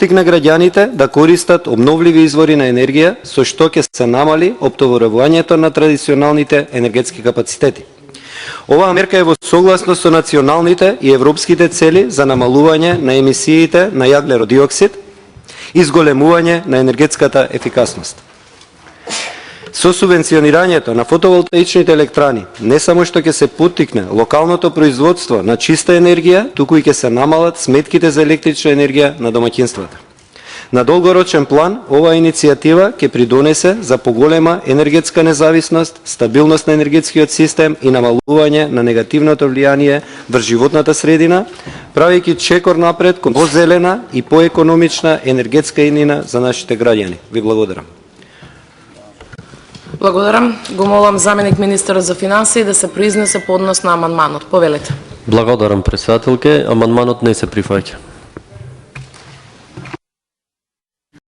поттикне граѓаните да користат обновливи извори на енергија, со што ќе се намали оптоварувањето на традиционалните енергетски капацитети. Оваа мерка е во согласност со националните и европските цели за намалување на емисиите на јаглеродиоксид и зголемување на енергетската ефикасност. Со субвенционирањето на фотоволтаичните електрани не само што ќе се поттикне локалното производство на чиста енергија, туку и ќе се намалат сметките за електрична енергија на домаќинствата. На долгорочен план, оваа иницијатива ќе придонесе за поголема енергетска независност, стабилност на енергетскиот систем и намалување на негативното влијание врз животната средина, правејќи чекор напред кон позелена и поекономична енергетска иднина за нашите граѓани. Ви благодарам. Благодарам. Го молам заменик министерот за финансии да се произнесе по однос на амандманот. Повелете. Благодарам, председателке. Амандманот не се прифаќа.